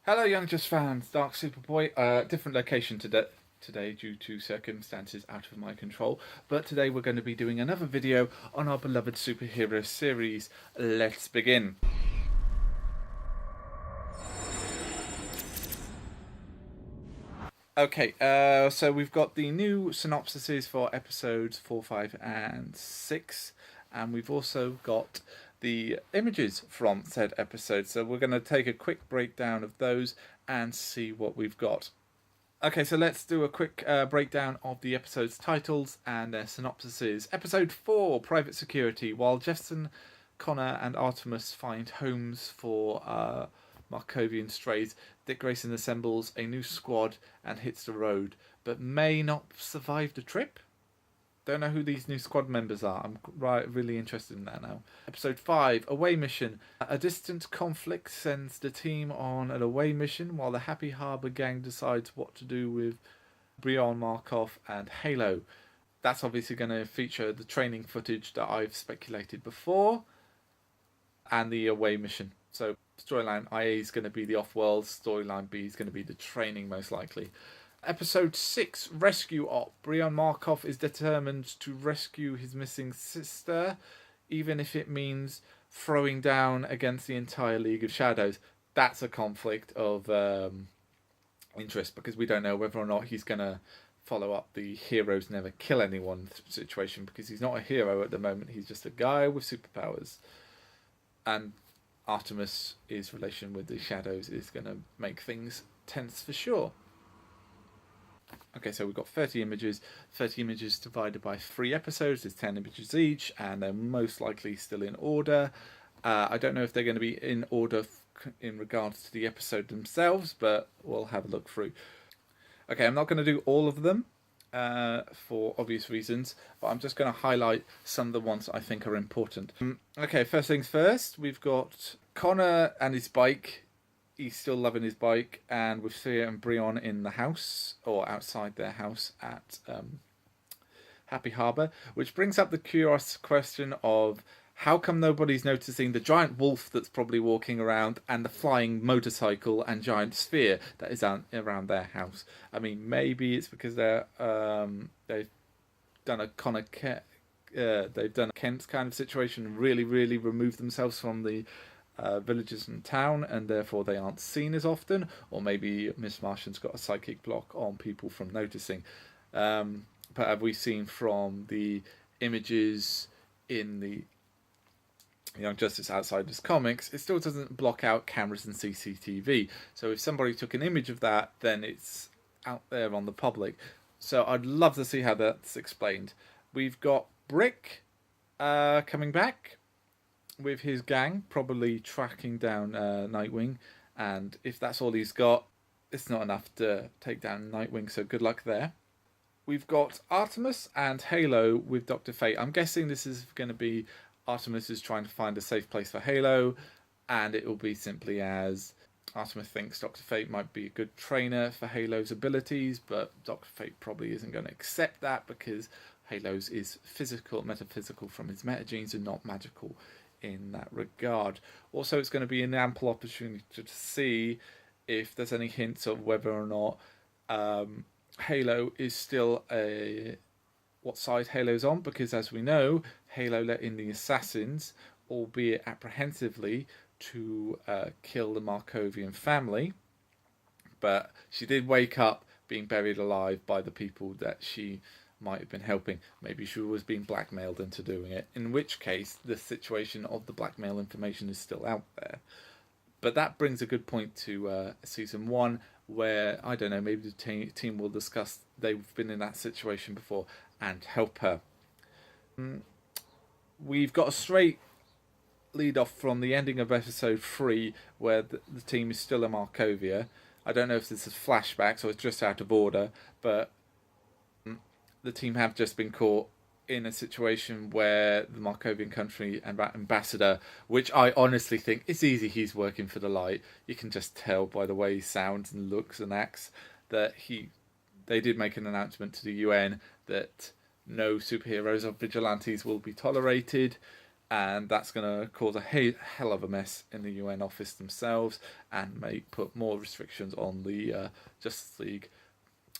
Hello, Young Just fans. Dark Superboy. Different location today due to circumstances out of my control. But today we're going to be doing another video on our beloved superhero series. Let's begin. Okay, so we've got the new synopsises for episodes 4, 5, and 6, and we've also got the images from said episode. So we're going to take a quick breakdown of those and see what we've got. Okay, so let's do a quick breakdown of the episode's titles and their synopsises. Episode 4, Private Security. While Jefferson, Connor, and Artemis find homes for Markovian strays, Dick Grayson assembles a new squad and hits the road, but may not survive the trip. Don't know who these new squad members are. I'm really interested in that now. Episode 5, Away Mission. A distant conflict sends the team on an away mission while the Happy Harbour gang decides what to do with Brion Markov and Halo. That's obviously going to feature the training footage that I've speculated before and the away mission. So storyline IA is going to be the off-world, storyline B is going to be the training most likely. Episode 6, Rescue Op. Brion Markov is determined to rescue his missing sister, even if it means throwing down against the entire League of Shadows. That's a conflict of interest, because we don't know whether or not he's going to follow up the heroes never kill anyone situation, because he's not a hero at the moment. He's just a guy with superpowers. And Artemis' relation with the Shadows is going to make things tense for sure. Okay, so we've got 30 images. 30 images divided by 3 episodes is 10 images each, and they're most likely still in order. I don't know if they're going to be in order in regards to the episode themselves, but we'll have a look through. Okay, I'm not going to do all of them for obvious reasons, but I'm just going to highlight some of the ones I think are important. Okay, first things first, we've got Connor and his bike. He's still loving his bike, and with Thea and Brion in the house, or outside their house at Happy Harbour, which brings up the curious question of how come nobody's noticing the giant wolf that's probably walking around and the flying motorcycle and giant sphere that is around their house. I mean, maybe it's because they've done a they've done a Kent kind of situation and really removed themselves from the villages and town, and therefore they aren't seen as often, or maybe Miss Martian's got a psychic block on people from noticing. But have we seen from the images in the Young Justice Outsiders comics, it still doesn't block out cameras and CCTV. So if somebody took an image of that, then it's out there on the public. So I'd love to see how that's explained. We've got Brick coming back with his gang, probably tracking down Nightwing, and if that's all he's got, it's not enough to take down Nightwing, so good luck there. We've got Artemis and Halo with Dr. Fate. I'm guessing this is going to be Artemis is trying to find a safe place for Halo, and it will be simply as Artemis thinks Dr. Fate might be a good trainer for Halo's abilities, but Dr. Fate probably isn't going to accept that because Halo's is metaphysical from his metagenes and not magical in that regard. Also, it's going to be an ample opportunity to see if there's any hints of whether or not Halo is still what side Halo's on, because as we know, Halo let in the assassins, albeit apprehensively, to kill the Markovian family, but she did wake up being buried alive by the people that she might have been helping. Maybe she was being blackmailed into doing it, in which case the situation of the blackmail information is still out there. But that brings a good point to season 1, where, I don't know, maybe the team will discuss they've been in that situation before and help her. We've got a straight lead off from the ending of episode 3, where the team is still in Markovia. I don't know if this is flashbacks or it's just out of order, but the team have just been caught in a situation where the Markovian country and ambassador, which I honestly think it's easy he's working for the light. You can just tell by the way he sounds and looks and acts that they did make an announcement to the UN that no superheroes or vigilantes will be tolerated. and that's going to cause a hell of a mess in the UN office themselves, and may put more restrictions on the Justice League.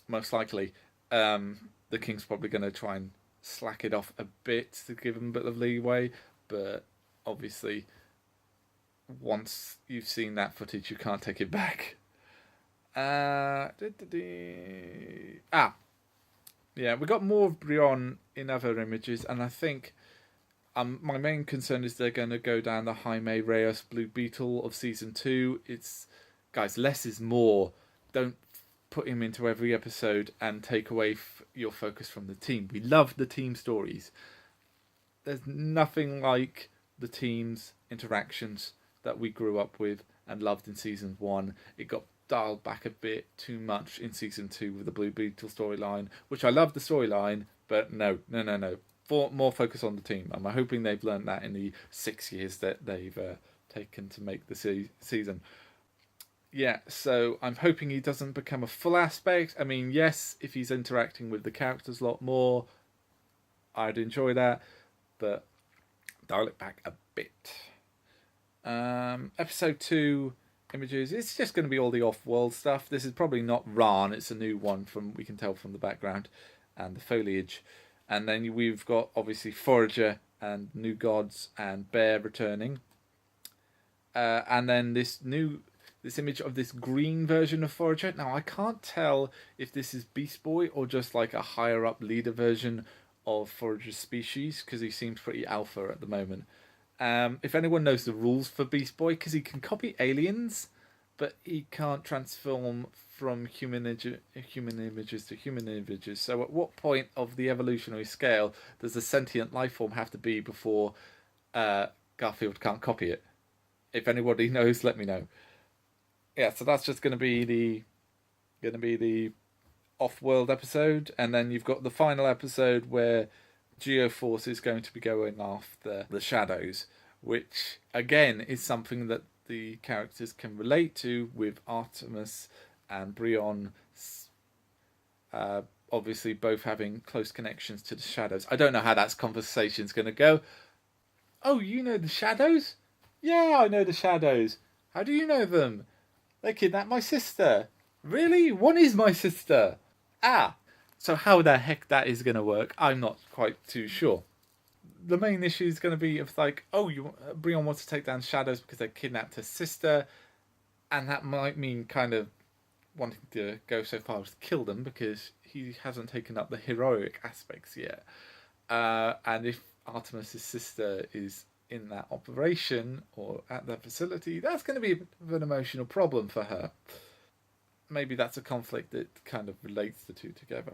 Most likely, the King's probably going to try and slack it off a bit to give them a bit of leeway, but obviously, once you've seen that footage, you can't take it back. Yeah, we got more of Brion in other images, and I think my main concern is they're going to go down the Jaime Reyes Blue Beetle of season 2. It's, guys, less is more. Don't put him into every episode and take away your focus from the team. We love the team stories. There's nothing like the team's interactions that we grew up with and loved in season 1. It got dialed back a bit too much in season 2 with the Blue Beetle storyline, which I love the storyline, but no. More focus on the team. I'm hoping they've learned that in the 6 years that they've taken to make the season. Yeah, so I'm hoping he doesn't become a full aspect. I mean, yes, if he's interacting with the characters a lot more, I'd enjoy that, but dial it back a bit. Episode 2 images, it's just going to be all the off-world stuff. This is probably not Ran, it's a new one, we can tell from the background and the foliage. And then we've got obviously Forager and New Gods and Bear returning. And then this image of this green version of Forager. Now I can't tell if this is Beast Boy or just like a higher up leader version of Forager's species, because he seems pretty alpha at the moment. If anyone knows the rules for Beast Boy, because he can copy aliens, but he can't transform from human images to human images. So at what point of the evolutionary scale does a sentient life form have to be before Garfield can't copy it? If anybody knows, let me know. Yeah, so that's just going to be the off-world episode, and then you've got the final episode where Geoforce is going to be going after the shadows, which again is something that the characters can relate to, with Artemis and Brion obviously both having close connections to the shadows. I don't know how that conversation's going to go. Oh, you know the shadows? Yeah, I know the shadows. How do you know them? They kidnapped my sister. Really? One is my sister. So how the heck that is going to work, I'm not quite too sure. The main issue is going to be of like, Brion wants to take down shadows because they kidnapped her sister, and that might mean kind of wanting to go so far as to kill them because he hasn't taken up the heroic aspects yet. And if Artemis' sister is in that operation or at that facility, that's going to be a bit of an emotional problem for her. Maybe that's a conflict that kind of relates the two together.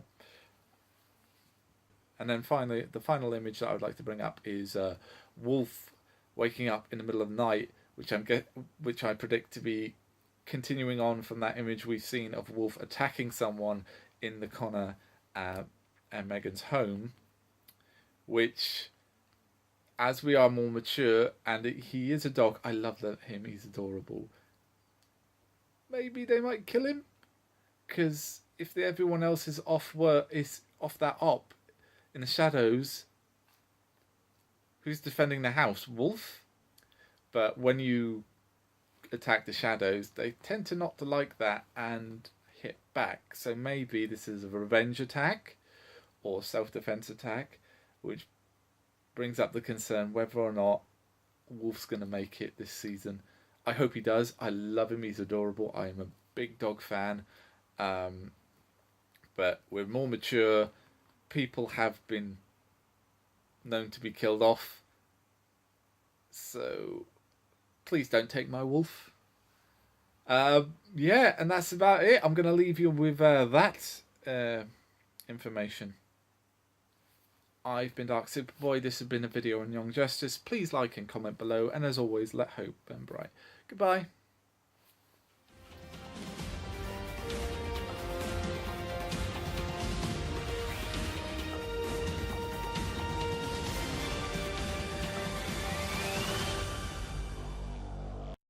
And then finally, the final image that I would like to bring up is Wolf waking up in the middle of the night, which I predict to be continuing on from that image we've seen of Wolf attacking someone in the Connor and Megan's home, which, as we are more mature, and he is a dog, I love him, he's adorable. Maybe they might kill him, because if everyone else is off that op in the shadows, who's defending the house? Wolf? But when you attack the shadows, they tend to not to like that and hit back. So maybe this is a revenge attack or self-defense attack, which brings up the concern whether or not Wolf's going to make it this season. I hope he does. I love him. He's adorable. I am a big dog fan. But we're more mature. People have been known to be killed off. So please don't take my Wolf. Yeah, and that's about it. I'm going to leave you with that information. I've been Dark Superboy. This has been a video on Young Justice. Please like and comment below. And as always, let hope burn bright. Goodbye.